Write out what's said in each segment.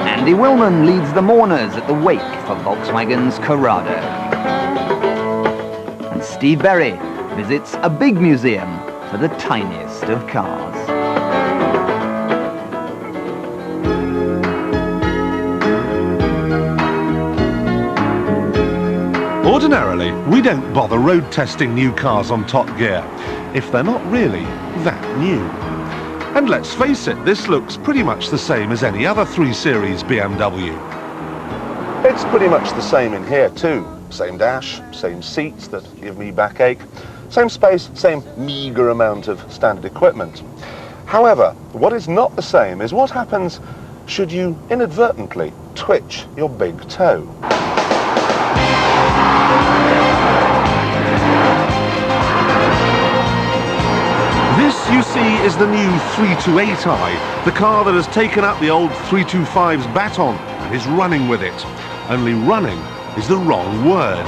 Andy Willman leads the mourners at the wake for Volkswagen's Corrado. And Steve Berry visits a big museum for the tiniest of cars. Ordinarily, we don't bother road testing new cars on Top Gear if they're not really that new. And let's face it, this looks pretty much the same as any other 3 Series BMW. It's pretty much the same in here too. Same dash, same seats that give me backache, same space, same meagre amount of standard equipment. However, what is not the same is what happens should you inadvertently twitch your big toe. This, you see, is the new 328i, the car that has taken up the old 325's baton and is running with it. Only running is the wrong word.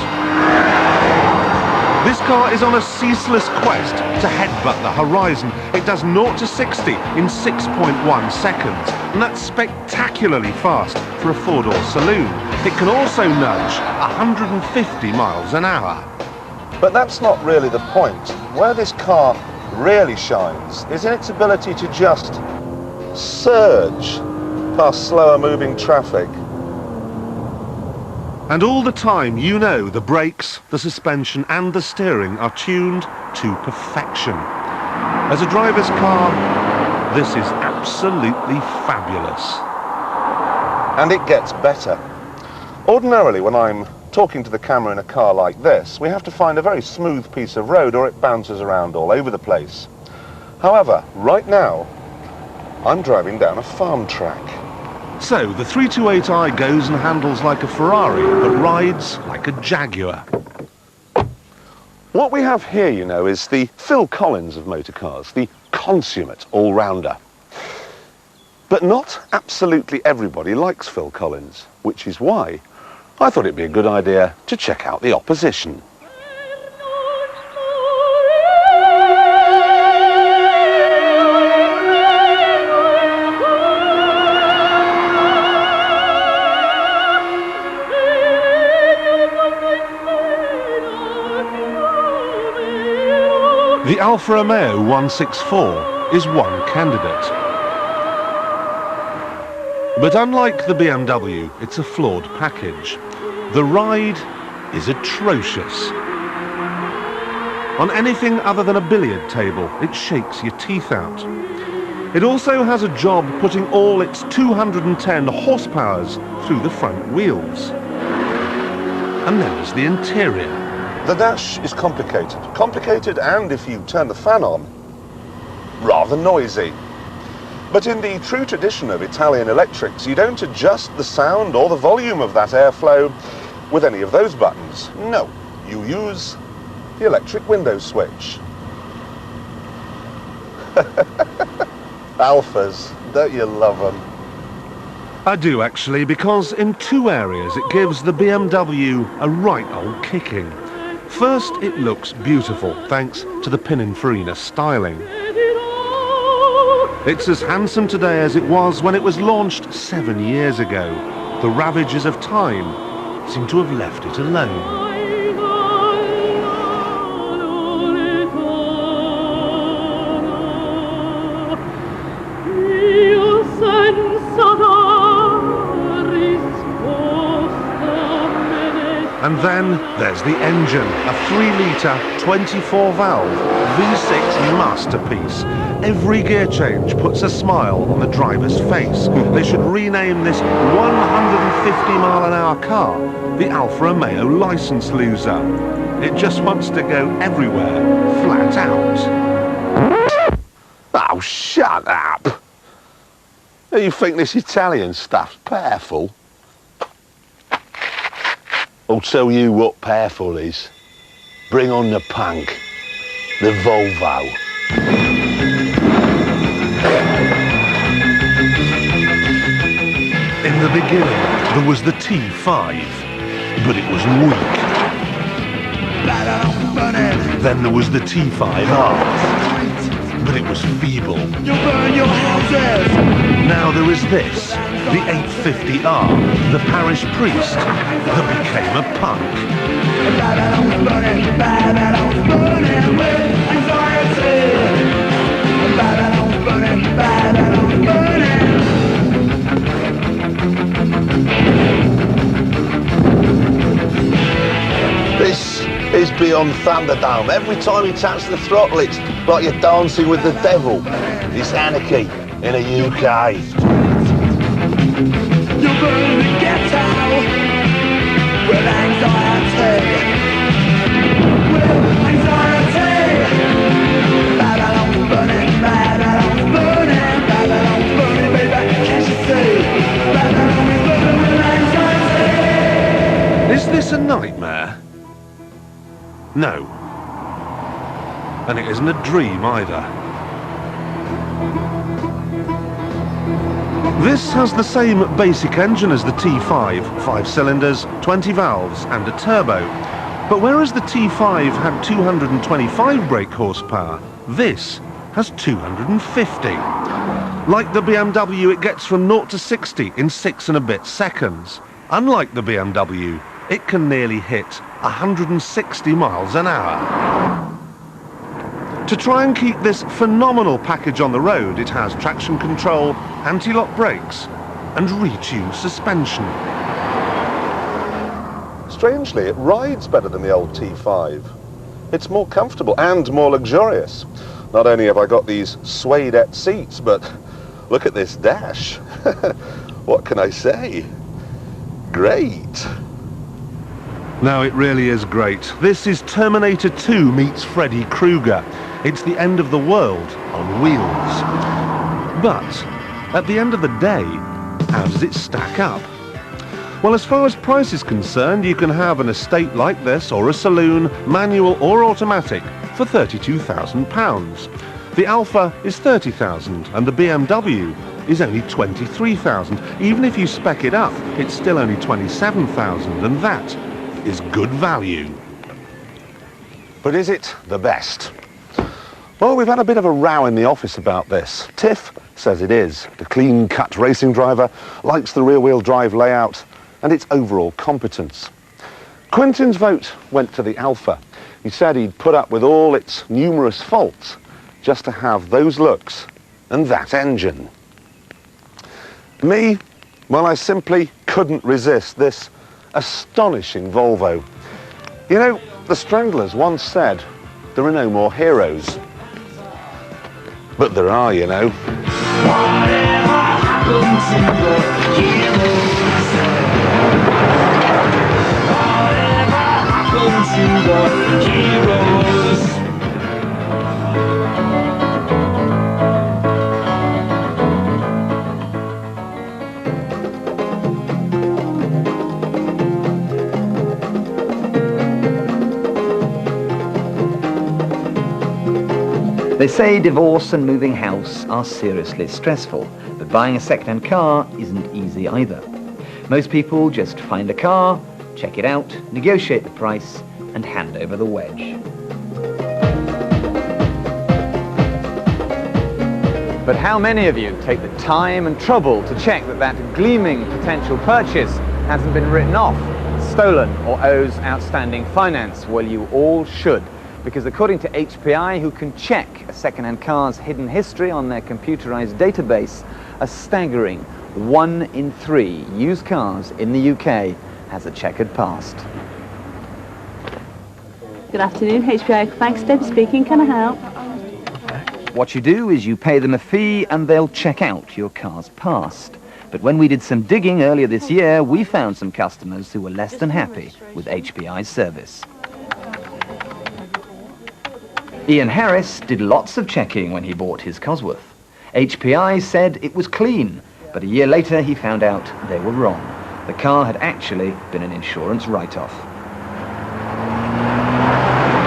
This car is on a ceaseless quest to headbutt the horizon. It does 0 to 60 in 6.1 seconds, and that's spectacularly fast for a 4-door saloon. It can also nudge 150 miles an hour. But that's not really the point. Where this car really shines is in its ability to just surge past slower moving traffic. And all the time, you know, the brakes, the suspension and the steering are tuned to perfection. As a driver's car, this is absolutely fabulous. And it gets better. Ordinarily, when I'm talking to the camera in a car like this, we have to find a very smooth piece of road or it bounces around all over the place. However, right now, I'm driving down a farm track. So, the 328i goes and handles like a Ferrari, but rides like a Jaguar. What we have here, you know, is the Phil Collins of motor cars, the consummate all-rounder. But not absolutely everybody likes Phil Collins, which is why I thought it'd be a good idea to check out the opposition. The Alfa Romeo 164 is one candidate. But unlike the BMW, it's a flawed package. The ride is atrocious. On anything other than a billiard table, it shakes your teeth out. It also has a job putting all its 210 horsepowers through the front wheels. And then there's the interior. The dash is complicated. Complicated and, if you turn the fan on, rather noisy. But in the true tradition of Italian electrics, you don't adjust the sound or the volume of that airflow with any of those buttons. No, you use the electric window switch. Alphas, don't you love them? I do actually, because in 2 areas it gives the BMW a right old kicking. First, it looks beautiful, thanks to the Pininfarina styling. It's as handsome today as it was when it was launched 7 years ago. The ravages of time seem to have left it alone. And then there's the engine, a 3-litre, 24-valve V6 masterpiece. Every gear change puts a smile on the driver's face. They should rename this 150-mile-an-hour car the Alfa Romeo license loser. It just wants to go everywhere, flat out. Oh, shut up! You think this Italian stuff's powerful? I'll tell you what powerful is. Bring on the punk, the Volvo. In the beginning, there was the T5, but it was weak. Then there was the T5R, but it was feeble. You burn your houses. Now there is this, the 850R, the parish priest, that became a punk. Babylon's burning, Babylon's burning with anxiety. Babylon's burning, Babylon's burning. This is beyond Thunderdome. Every time you touch the throttle, it's like you're dancing with the devil. It's anarchy in the UK. You burn the ghetto with anxiety. With anxiety. Babylon's burning, Babylon's burning, Babylon's burning, baby, can't you see? Babylon is burning with anxiety. Is this a nightmare? No. And it isn't a dream either. This has the same basic engine as the T5, 5 cylinders, 20 valves and a turbo. But whereas the T5 had 225 brake horsepower, this has 250. Like the BMW, it gets from 0 to 60 in 6 and a bit seconds. Unlike the BMW, it can nearly hit 160 miles an hour. To try and keep this phenomenal package on the road, it has traction control, anti-lock brakes and re-tuned suspension. Strangely, it rides better than the old T5. It's more comfortable and more luxurious. Not only have I got these suede seats, but look at this dash. What can I say? Great. Now it really is great. This is Terminator 2 meets Freddy Krueger. It's the end of the world on wheels. But at the end of the day, how does it stack up? Well, as far as price is concerned, you can have an estate like this or a saloon, manual or automatic, for £32,000. The Alfa is £30,000 and the BMW is only £23,000. Even if you spec it up, it's still only £27,000, and that is good value. But is it the best? Well, we've had a bit of a row in the office about this. Tiff says it is. The clean-cut racing driver likes the rear-wheel drive layout and its overall competence. Quentin's vote went to the Alfa. He said he'd put up with all its numerous faults just to have those looks and that engine. Me, well, I simply couldn't resist this astonishing Volvo. You know, the Stranglers once said there are no more heroes. But there are, you know. Whatever happened to the heroes? Whatever happened to the heroes? They say divorce and moving house are seriously stressful, but buying a second-hand car isn't easy either. Most people just find a car, check it out, negotiate the price, and hand over the wedge. But how many of you take the time and trouble to check that that gleaming potential purchase hasn't been written off, stolen, or owes outstanding finance? Well, you all should. Because according to HPI, who can check a second-hand car's hidden history on their computerized database, a staggering 1 in 3 used cars in the UK has a checkered past. Good afternoon, HPI Bank, Debbie speaking, can I help? What you do is you pay them a fee and they'll check out your car's past. But when we did some digging earlier this year, we found some customers who were less than happy with HPI's service. Ian Harris did lots of checking when he bought his Cosworth. HPI said it was clean, but a year later he found out they were wrong. The car had actually been an insurance write-off.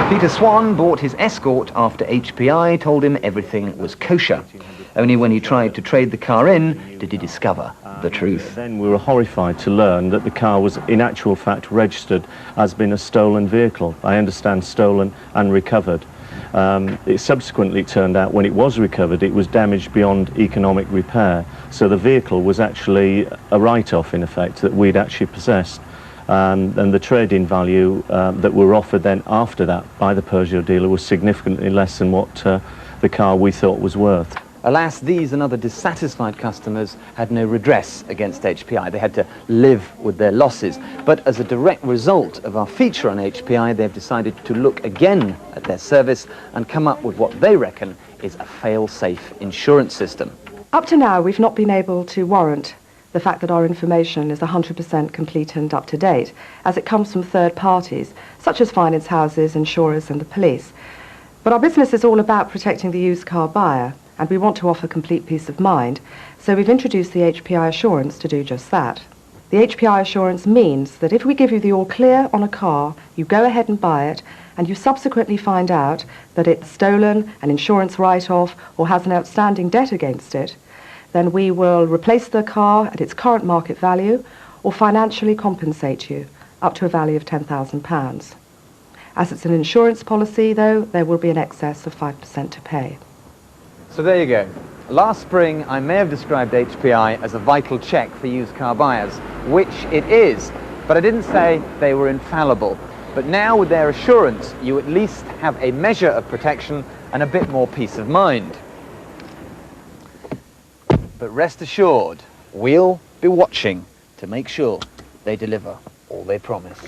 Peter Swan bought his Escort after HPI told him everything was kosher. Only when he tried to trade the car in did he discover the truth. Then we were horrified to learn that the car was in actual fact registered as being a stolen vehicle. I understand stolen and recovered. It subsequently turned out when it was recovered it was damaged beyond economic repair, so the vehicle was actually a write-off in effect that we'd actually possessed, and the trade-in value that were offered then after that by the Peugeot dealer was significantly less than what the car we thought was worth. Alas, these and other dissatisfied customers had no redress against HPI. They had to live with their losses. But as a direct result of our feature on HPI, they've decided to look again at their service and come up with what they reckon is a fail-safe insurance system. Up to now, we've not been able to warrant the fact that our information is 100% complete and up to date, as it comes from third parties, such as finance houses, insurers and the police. But our business is all about protecting the used car buyer, and we want to offer complete peace of mind, so we've introduced the HPI assurance to do just that. The HPI assurance means that if we give you the all clear on a car, you go ahead and buy it, and you subsequently find out that it's stolen, an insurance write-off, or has an outstanding debt against it, then we will replace the car at its current market value or financially compensate you up to a value of £10,000. As it's an insurance policy, though, there will be an excess of 5% to pay. So there you go. Last spring, I may have described HPI as a vital check for used car buyers, which it is, but I didn't say they were infallible. But now, with their assurance, you at least have a measure of protection and a bit more peace of mind. But rest assured, we'll be watching to make sure they deliver all they promise.